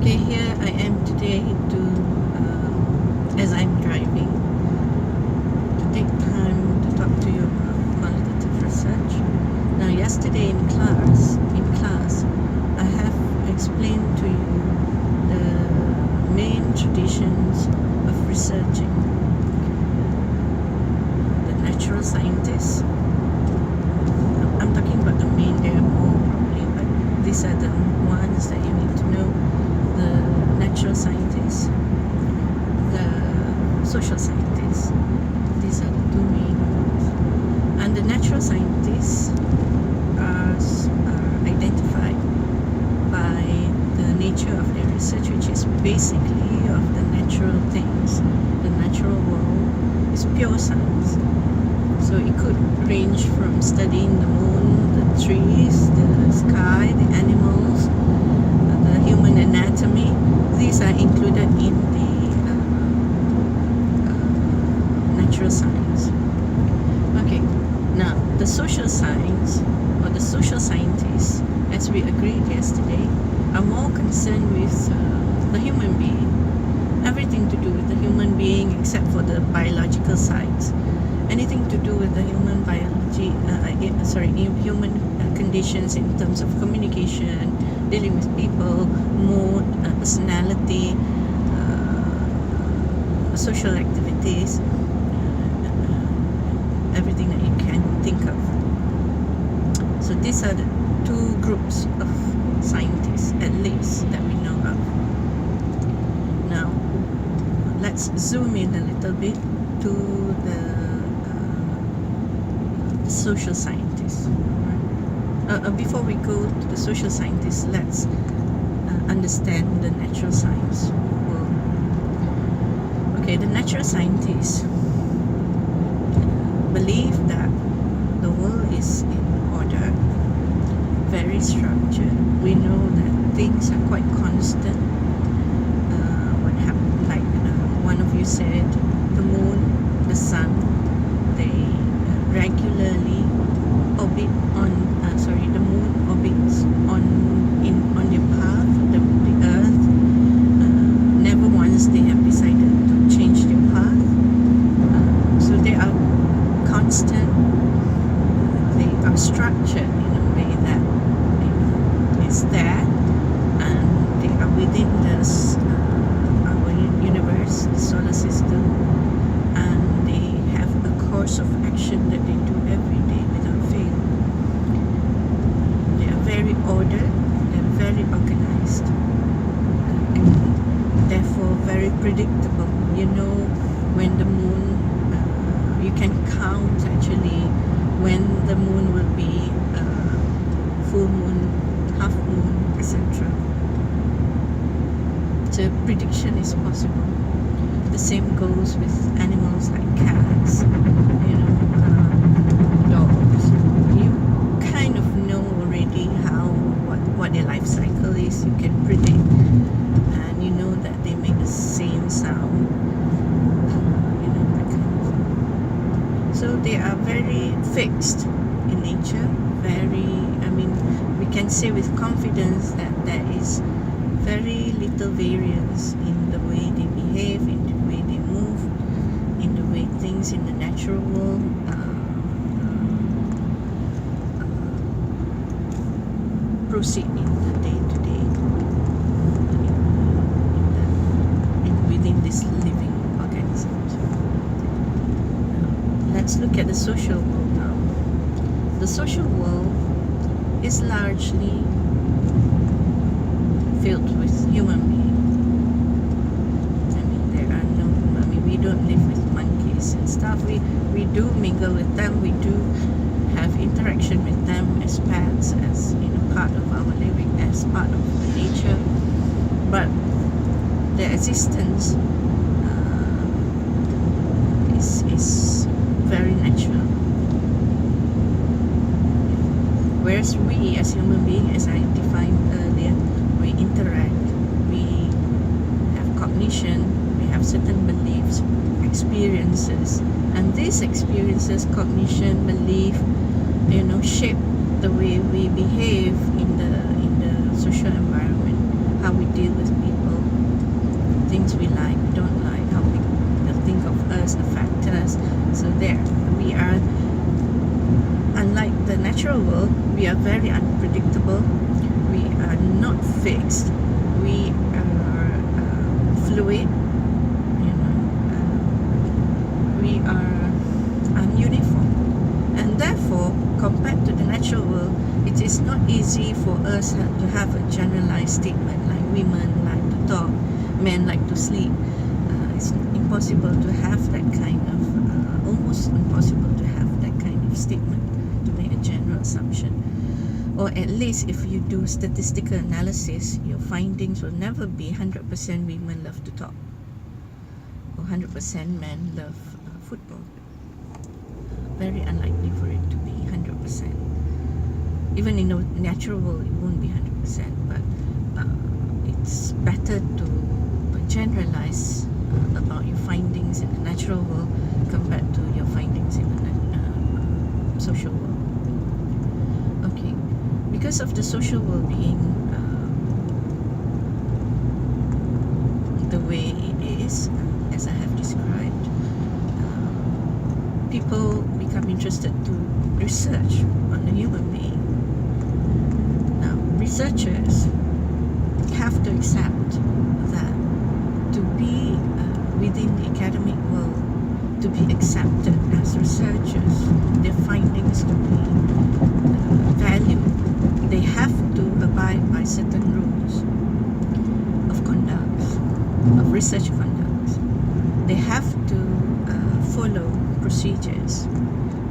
Okay, here I am today to, as I'm driving, to take time to talk to you about qualitative research. Now, yesterday in class, I have explained to you the main traditions of researching. The natural scientists. I'm talking about the main. There are more probably, but these are the ones that you need to know. The natural scientists, the social scientists. These are the two main ones. And the natural scientists are identified by the nature of their research, which is basically of the natural things. The natural world is pure science. So it could range from studying the moon, the trees, the sky, the animals, the human anatomy. These are included in the natural science. Okay, now the social science or the social scientists, as we agreed yesterday, are more concerned with the human being. Everything to do with the human being except for the biological sides. Anything to do with the human biology, human conditions in terms of communication, dealing with people, mood, personality, social activities, everything that you can think of. So these are the two groups of scientists, at least, that we know of. Now, let's zoom in a little bit to the social scientists. Before we go to the social scientists, let's understand the natural science world. Okay, the natural scientists believe that the world is in order, very structured. We know that things are quite constant. What happened, like one of you said, the moon, the sun, they regularly orbit on the moon orbits on their path, the earth. Never once they have decided to change their path. So they are constant. They are structured in a way that is there, and they are within this our universe, the solar system, and they have a course of action that they do every day without fail. They are very ordered, they're very organized, and therefore very predictable. You know when the moon, you can count actually when the moon will be full moon, half moon, etc. So prediction is possible. The same goes with animals like cats, dogs. You kind of know already what their life cycle is. You can predict, and you know that they make the same sound. That kind of thing. So they are very fixed in nature. We can say with confidence that there is very little variance in the way they behave, in the way they move, in the way things in the natural world proceed in the day-to-day, within this living organisms. Let's look at the social world now. The social world is largely filled with human beings. We don't live with monkeys and stuff. We do mingle with them. We do have interaction with them as pets, as part of our living, as part of the nature. But their existence is very natural. Whereas we as human beings, as I defined earlier, we interact, we have cognition, we have certain beliefs, experiences, and these experiences, cognition, belief, shape the way we behave in the social environment, how we deal with people, things we like, we don't like, how people think of us, affect us. So there, we are, unlike the natural world, we are very unpredictable. We are not fixed. We are fluid. We are ununiform, and therefore, compared to the natural world, it is not easy for us to have a generalized statement like women like to talk, men like to sleep. It's impossible to have that kind of, almost impossible to have that kind of statement, to make a general assumption. Or at least if you do statistical analysis, your findings will never be 100% women love to talk or 100% men love football. Very unlikely for it to be 100%. Even in the natural world, it won't be 100%, but it's better to generalize about your findings in the natural world compared to your findings in the social world. Okay, because of the social world being the way it is, as I have described, people become interested to research on the human being. Now, researchers have to accept that to be within the academic world, to be accepted as researchers, their findings to be valued, they have to abide by certain rules of conduct, of research conduct. They have to follow procedures.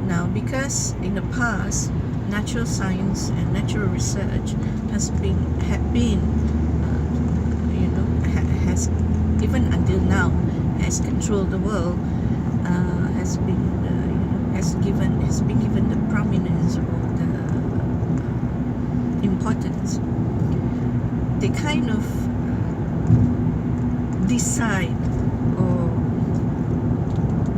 Now, because in the past, natural science and natural research has even until now has controlled the world, has been given the prominence or the importance. They kind of decide or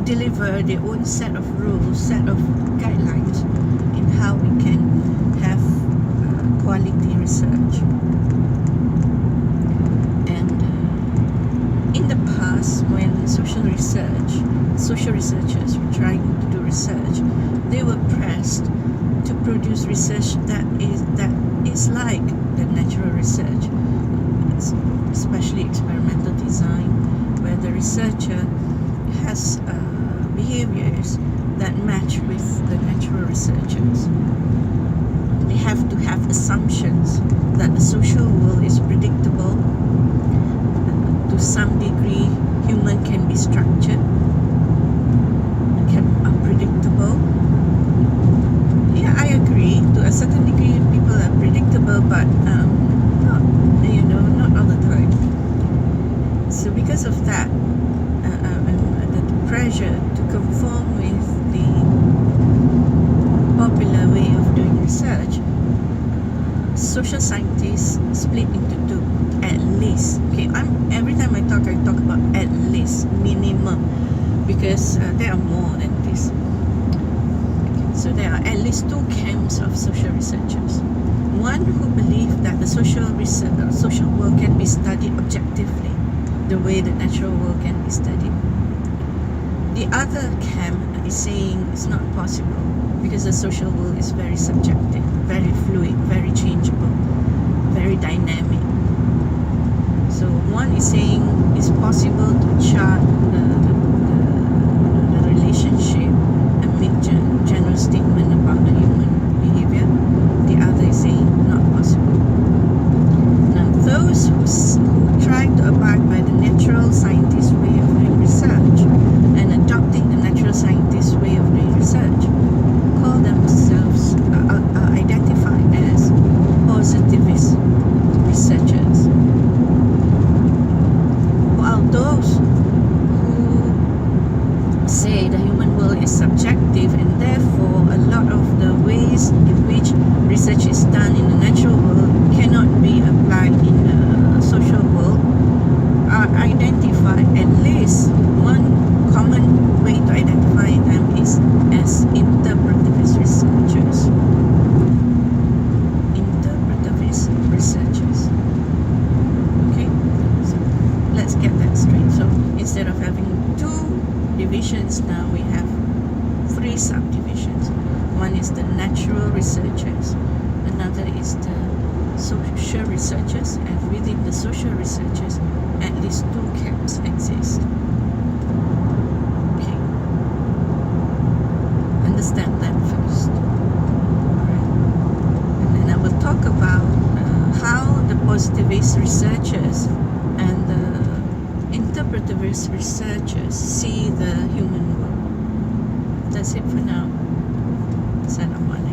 deliver their own set of rules, set of guidelines in how we can have quality research. And in the past, when social researchers were trying to do research, they were pressed to produce research that is like the natural research, especially experimental design, where the researcher has behaviors that match with the natural researchers. They have to have assumptions that the social world is predictable. To some degree, human can be structured, unpredictable. Yeah, I agree. To a certain degree, people are predictable, but not all the time. So because of that, the pressure to conform with the popular way of doing research, social scientists split into two, at least. Okay, every time I talk about at least, minimum, because there are more than this. Okay, so there are at least two camps of social researchers. One who believe that the social world can be studied objectively, the way the natural world can be studied. The other camp is saying it's not possible because the social world is very subjective, very fluid, very changeable, very dynamic. So one is saying it's possible to chart the relationship and make general statement about the human behavior. The other is saying not possible. Now those who try to abide by the natural scientist way of doing research and adopting the natural scientist way of doing research call themselves identified as positivist researchers. While those who say the human world is subjective and therefore a lot of the ways in which research is done in the natural world cannot be applied in the social world, are identified, at least one common way to identify them is as interpretivist researchers. Interpretivist researchers. subdivisions now. We have 3 subdivisions. One is the natural researchers, another is the social researchers, and within the social researchers, at least 2 camps exist. Okay, understand that first. Alright. And then I will talk about how the positivist researchers and the interpretivist researchers see the human world. That's it for now. Assalamualaikum.